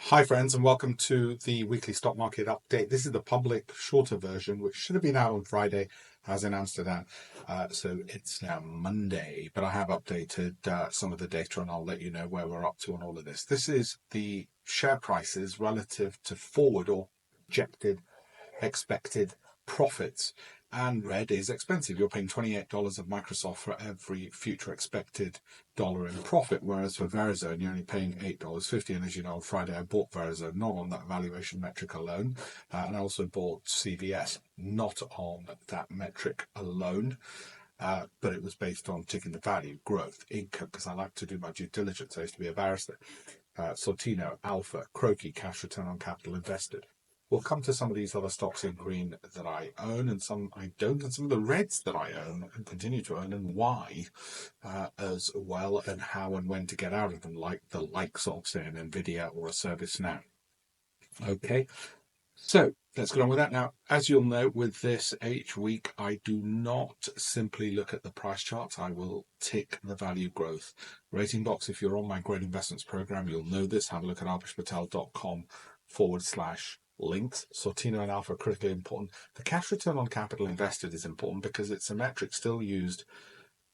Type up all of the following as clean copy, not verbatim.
Hi friends, and welcome to the weekly stock market update. This is the public shorter version, which should have been out on Friday, as in Amsterdam. So it's now Monday, but I have updated some of the data and I'll let you know where we're up to on all of this. This is the share prices relative to forward or projected expected profits. And red is expensive. You're paying $28 of Microsoft for every future expected dollar in profit, whereas for Verizon, you're only paying $8.50. And as you know, on Friday, I bought Verizon, not on that valuation metric alone. And I also bought CVS, not on that metric alone. But it was based on ticking the value, growth, income, because I like to do my due diligence. I used to be a barrister. Satino, Alpha, Croaky, cash return on capital invested. We'll come to some of these other stocks in green that I own and some I don't, and some of the reds that I own and continue to own and why as well, and how and when to get out of them, like the likes of, say, an Nvidia or a ServiceNow. Okay, so let's get on with that now. As you'll know, with this each week, I do not simply look at the price charts. I will tick the value growth rating box. If you're on my Great Investments program, you'll know this. Have a look at alpeshpatel.com/links. Satino and Alpha are critically important. The cash return on capital invested is important because it's a metric still used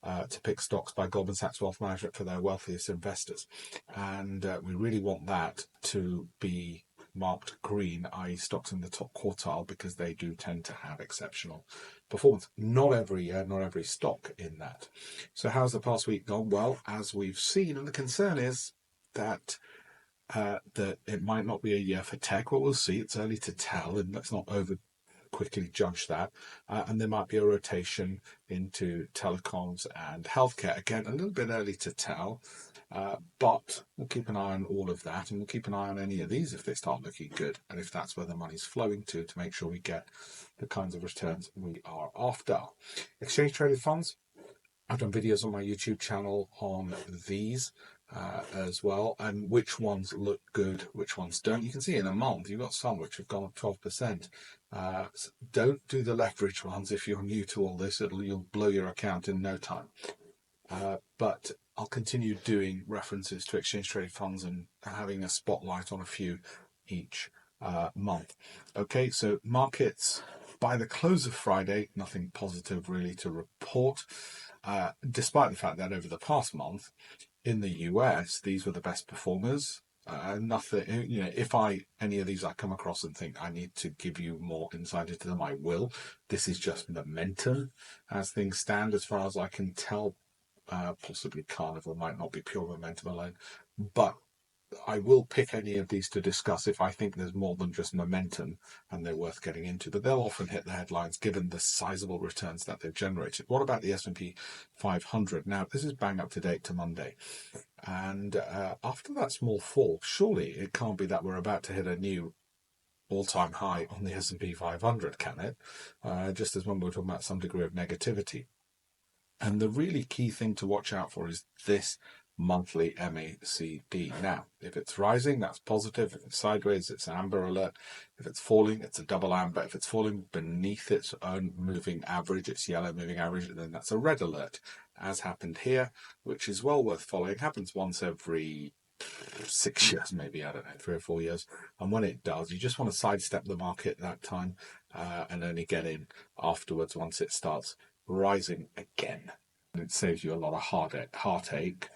to pick stocks by Goldman Sachs Wealth Management for their wealthiest investors. And we really want that to be marked green, i.e. stocks in the top quartile, because they do tend to have exceptional performance. Not every year, not every stock in that. So how's the past week gone? Well, as we've seen, and the concern is that that it might not be a year for tech. Well, we'll see. It's early to tell, and let's not over quickly judge that. And there might be a rotation into telecoms and healthcare. Again, a little bit early to tell, but we'll keep an eye on all of that, and we'll keep an eye on any of these if they start looking good, and if that's where the money's flowing to make sure we get the kinds of returns we are after. Exchange traded funds. I've done videos on my YouTube channel on these as well, and which ones look good, which ones don't. You can see in a month you've got some which have gone up 12%. Don't do the leverage ones if you're new to all this. You'll blow your account in no time. But I'll continue doing references to exchange traded funds and having a spotlight on a few each month. Okay, so markets by the close of Friday, nothing positive really to report. Despite the fact that over the past month in the US, these were the best performers. Nothing, if any of these I come across and think I need to give you more insight into them, I will. This is just momentum as things stand, as far as I can tell. Possibly Carnival might not be pure momentum alone, but I will pick any of these to discuss if I think there's more than just momentum and they're worth getting into. But they'll often hit the headlines given the sizable returns that they've generated. What about the S&P 500? Now, this is bang up to date to Monday. And after that small fall, surely it can't be that we're about to hit a new all-time high on the S&P 500, can it? Just as when we were talking about some degree of negativity. And the really key thing to watch out for is this monthly MACD. Now, if it's rising, that's positive. If it's sideways, it's an amber alert. If it's falling, it's a double amber. If it's falling beneath its own moving average, its yellow moving average, then that's a red alert, as happened here, which is well worth following. It happens once every 6 years, maybe, I don't know, 3 or 4 years. And when it does, you just want to sidestep the market that time and only get in afterwards once it starts rising again. And it saves you a lot of heartache.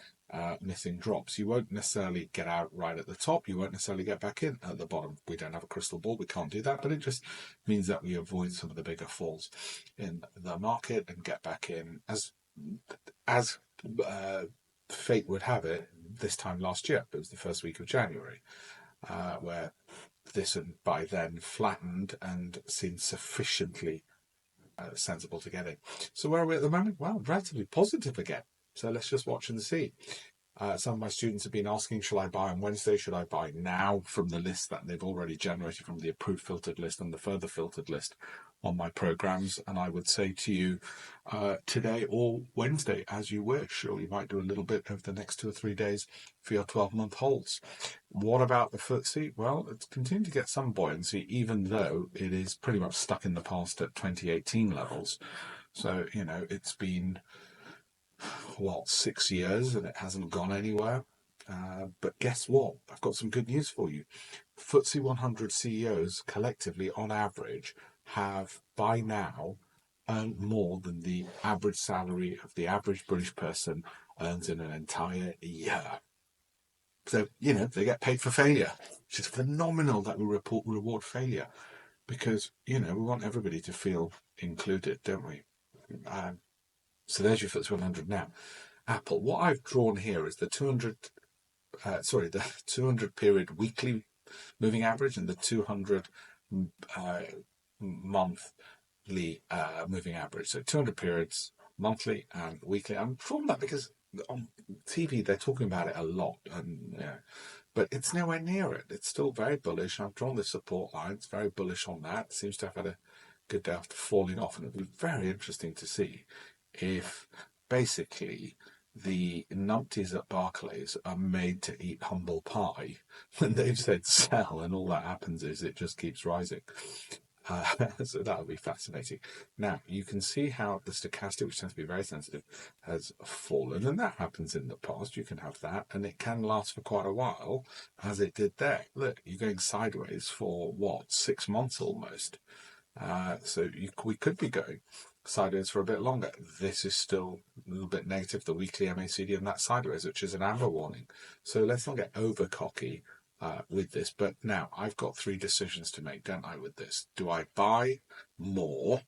Missing drops. You won't necessarily get out right at the top. You won't necessarily get back in at the bottom. We don't have a crystal ball. We can't do that. But it just means that we avoid some of the bigger falls in the market and get back in as fate would have it. This time last year, it was the first week of January, where this and by then flattened and seemed sufficiently sensible to get in. So where are we at the moment? Well, relatively positive again. So let's just watch and see. Some of my students have been asking, shall I buy on Wednesday? Should I buy now from the list that they've already generated from the approved filtered list and the further filtered list on my programs? And I would say to you today or Wednesday, as you wish, or you might do a little bit over the next 2 or 3 days for your 12-month holds. What about the FTSE? Well, it's continued to get some buoyancy, even though it is pretty much stuck in the past at 2018 levels. So, it's been 6 years and it hasn't gone anywhere. But guess what? I've got some good news for you. FTSE 100 CEOs collectively, on average, have by now earned more than the average salary of the average British person earns in an entire year. So, they get paid for failure, which is phenomenal that we reward failure because, we want everybody to feel included, don't we? So there's your FTSE 100 now. Apple, what I've drawn here is the 200 period weekly moving average and the 200 monthly moving average. So 200 periods monthly and weekly. I'm drawing that because on TV they're talking about it a lot, but it's nowhere near it. It's still very bullish. I've drawn the support line. It's very bullish on that. It seems to have had a good day after falling off, and it'll be very interesting to see if basically the numpties at Barclays are made to eat humble pie when they've said sell, and all that happens is it just keeps rising. So that'll be fascinating. Now, you can see how the stochastic, which tends to be very sensitive, has fallen, and that happens in the past. You can have that, and it can last for quite a while, as it did there. Look, you're going sideways for, 6 months almost. So we could be going sideways for a bit longer. This is still a little bit negative, the weekly MACD, and that sideways, which is an amber warning. So let's not get over cocky with this. But now I've got 3 decisions to make, don't I, with this? Do I buy more?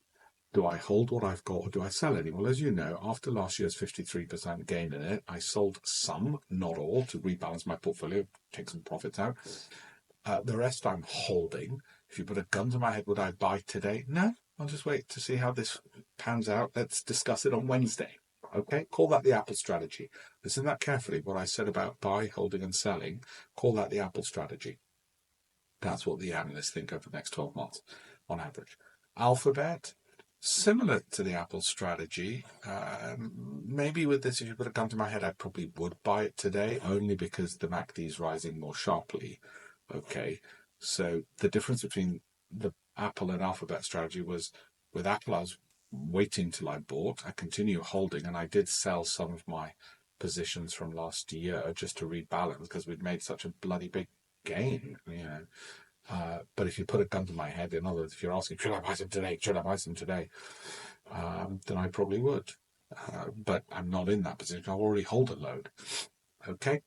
Do I hold what I've got, or do I sell any? Well, as you know, after last year's 53% gain in it, I sold some, not all, to rebalance my portfolio, take some profits out. The rest I'm holding. If you put a gun to my head, would I buy today? No, I'll just wait to see how this pans out. Let's discuss it on Wednesday. Okay, call that the Apple strategy. Listen to that carefully. What I said about buy, holding, and selling, call that the Apple strategy. That's what the analysts think over the next 12 months on average. Alphabet, similar to the Apple strategy. Maybe with this, if you put a gun to my head, I probably would buy it today, only because the MACD is rising more sharply. Okay, so the difference between the Apple and Alphabet strategy was with Apple, I was waiting till I bought. I continue holding, and I did sell some of my positions from last year just to rebalance because we'd made such a bloody big gain, But if you put a gun to my head, in other words, if you're asking, should I buy some today? Should I buy some today? Then I probably would. But I'm not in that position. I already hold a load. Okay.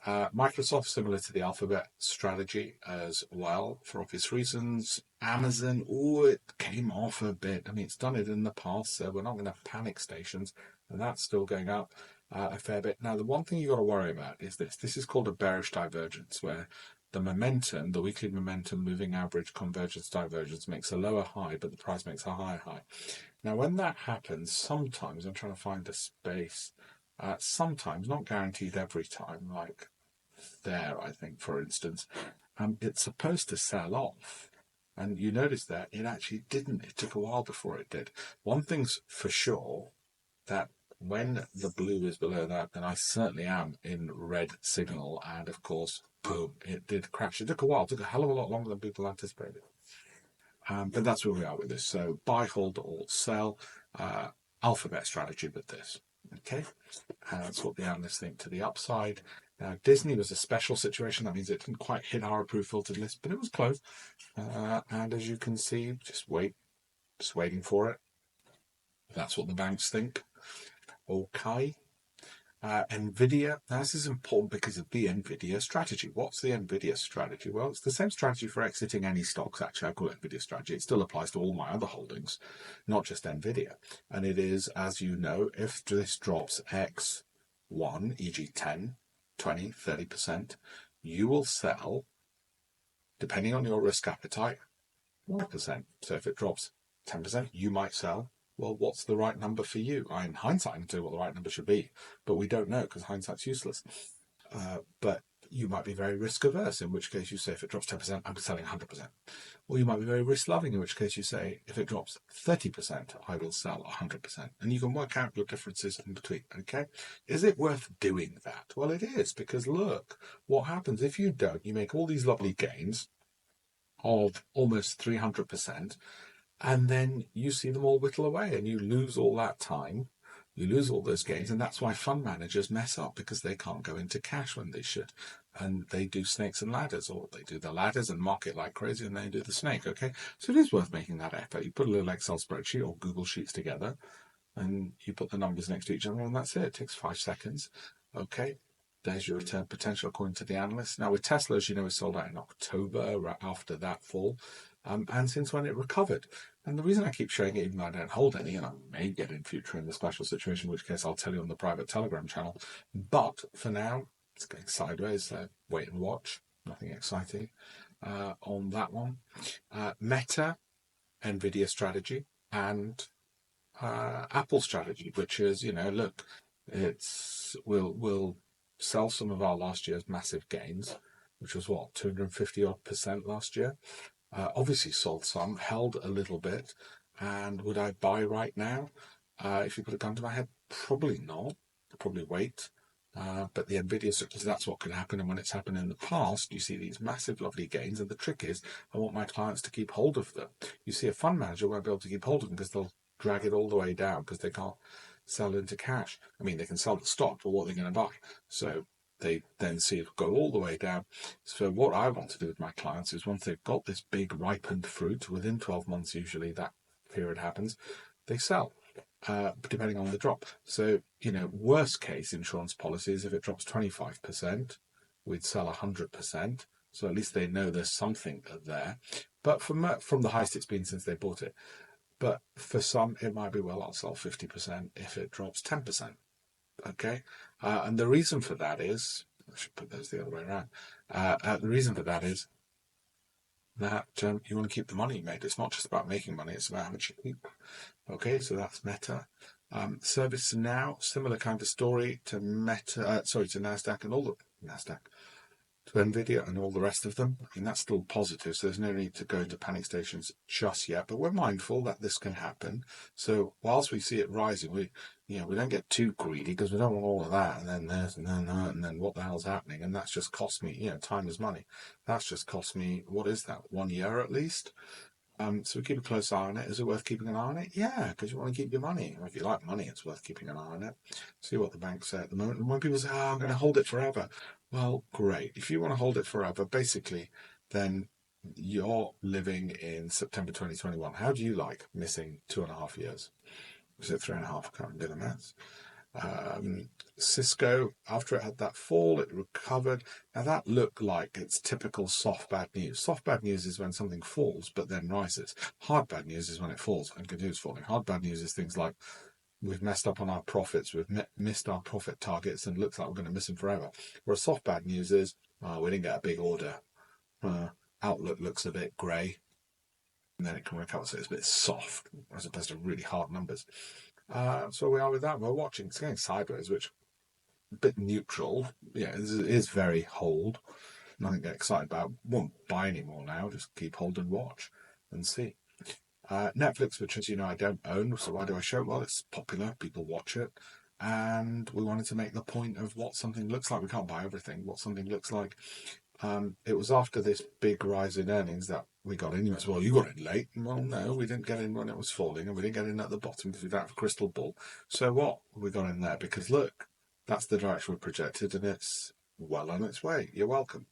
Microsoft, similar to the Alphabet strategy as well, for obvious reasons. Amazon, it came off a bit. I mean, it's done it in the past, so we're not going to panic stations, and that's still going up a fair bit. Now, the one thing you've got to worry about is this. This is called a bearish divergence, where the momentum, the weekly momentum, moving average, convergence, divergence makes a lower high, but the price makes a higher high. Now, when that happens, sometimes, I'm trying to find a space, sometimes, not guaranteed every time, like there, I think, for instance, it's supposed to sell off. And you notice that it actually didn't. It took a while before it did. One thing's for sure, that when the blue is below that, then I certainly am in red signal. And of course, boom, it did crash. It took a while. It took a hell of a lot longer than people anticipated. But that's where we are with this. So buy, hold, or sell. Alphabet strategy with this. Okay, that's what the analysts think to the upside. Now, Disney was a special situation. That means it didn't quite hit our approved filtered list, but it was close. And as you can see, just waiting for it. That's what the banks think. Okay. Nvidia. Now, this is important because of the Nvidia strategy. What's the Nvidia strategy? Well, it's the same strategy for exiting any stocks, actually. I call it Nvidia strategy. It still applies to all my other holdings, not just Nvidia. And it is, as you know, if this drops X1, e.g. 10, 20, 30%, you will sell, depending on your risk appetite, 1%. So if it drops 10%, you might sell. Well, what's the right number for you? In hindsight, I can tell you what the right number should be, but we don't know because hindsight's useless. But you might be very risk averse, in which case you say if it drops 10%, I'm selling 100%. Or you might be very risk loving, in which case you say if it drops 30%, I will sell 100%. And you can work out your differences in between. Okay, is it worth doing that? Well, it is, because look what happens if you don't. You make all these lovely gains of almost 300%. And then you see them all whittle away and you lose all that time. You lose all those gains, and that's why fund managers mess up, because they can't go into cash when they should. And they do snakes and ladders, or they do the ladders and market like crazy, and they do the snake, okay? So it is worth making that effort. You put a little Excel spreadsheet or Google Sheets together, and you put the numbers next to each other, and that's it. It takes 5 seconds. Okay, there's your return potential according to the analysts. Now, with Tesla, as you know, it sold out in October, right after that fall, and since when it recovered. And the reason I keep showing it, even though I don't hold any, and I may get in future in the special situation, in which case I'll tell you on the private Telegram channel. But for now, it's going sideways, so wait and watch. Nothing exciting on that one. Meta, Nvidia strategy, and Apple strategy, which is, look, we'll sell some of our last year's massive gains, which was 250% last year. Obviously sold some, held a little bit, and would I buy right now? If you put a gun to my head, probably not. I'd probably wait. But the Nvidia strategy, that's what could happen. And when it's happened in the past, you see these massive, lovely gains. And the trick is, I want my clients to keep hold of them. You see, a fund manager won't be able to keep hold of them because they'll drag it all the way down because they can't sell into cash. I mean, they can sell the stock, but what are they going to buy? So they then see it go all the way down. So what I want to do with my clients is, once they've got this big ripened fruit, within 12 months usually that period happens, they sell, depending on the drop. So, worst case insurance policies, if it drops 25%, we'd sell 100%. So at least they know there's something there. But from the highest it's been since they bought it. But for some, it might be, I'll sell 50% if it drops 10%. Okay, and the reason for that is, I should put those the other way around. The reason for that is that you want to keep the money you made. It's not just about making money; it's about how much you keep. Okay, so that's Meta. ServiceNow, similar kind of story to Meta. To Nasdaq and all the Nasdaq. To Nvidia and all the rest of them. I mean, that's still positive, so there's no need to go into panic stations just yet, but we're mindful that this can happen. So whilst we see it rising, we don't get too greedy, because we don't want all of that, and then this, and then that, and then what the hell's happening? And that's just cost me, time is money. That's just cost me, what is that, 1 year at least? So we keep a close eye on it. Is it worth keeping an eye on it? Yeah, because you want to keep your money. If you like money, it's worth keeping an eye on it. See what the banks say at the moment. And when people say, I'm going to hold it forever. Well, great. If you want to hold it forever, basically, then you're living in September 2021. How do you like missing 2.5 years? Was it 3.5? I can't remember the maths. Cisco, after it had that fall, it recovered. Now that looked like it's typical soft bad news. Soft bad news is when something falls but then rises. Hard bad news is when it falls and continues falling. Hard bad news is things like, we've messed up on our profits, we've missed our profit targets, and it looks like we're going to miss them forever. Whereas soft bad news is, we didn't get a big order. Outlook looks a bit grey, and then it can recover, so it's a bit soft as opposed to really hard numbers. So we are with that. We're watching. It's going sideways, which a bit neutral. Yeah, it is very hold. Nothing to get excited about. Won't buy anymore now. Just keep hold and watch and see. Netflix, which, as you know, I don't own. So why do I show it? Well, it's popular. People watch it. And we wanted to make the point of what something looks like. We can't buy everything. What something looks like. It was after this big rise in earnings that we got in. You went, well, you got in late. Well, no, we didn't get in when it was falling, and we didn't get in at the bottom because we don't have a crystal ball. So what? We got in there because, look, that's the direction we projected, and it's well on its way. You're welcome.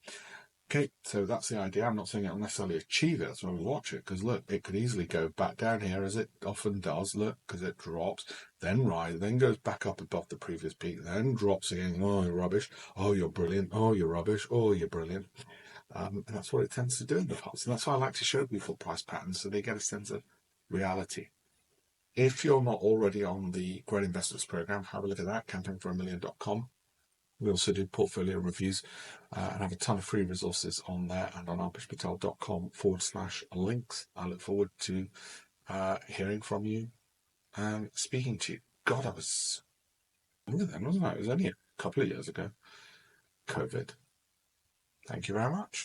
Okay, so that's the idea. I'm not saying it'll necessarily achieve it. That's why we watch it, because, look, it could easily go back down here, as it often does, look, because it drops, then rises, then goes back up above the previous peak, then drops again. Oh, you're rubbish. Oh, you're brilliant. Oh, you're rubbish. Oh, you're brilliant. And that's what it tends to do in the past. And that's why I like to show people price patterns, so they get a sense of reality. If you're not already on the Great Investors Program, have a look at that, campaignforamillion.com. We also do portfolio reviews and have a ton of free resources on there and on alpeshpatel.com/links. I look forward to hearing from you and speaking to you. God, I was younger then, wasn't I? It was only a couple of years ago. COVID. Thank you very much.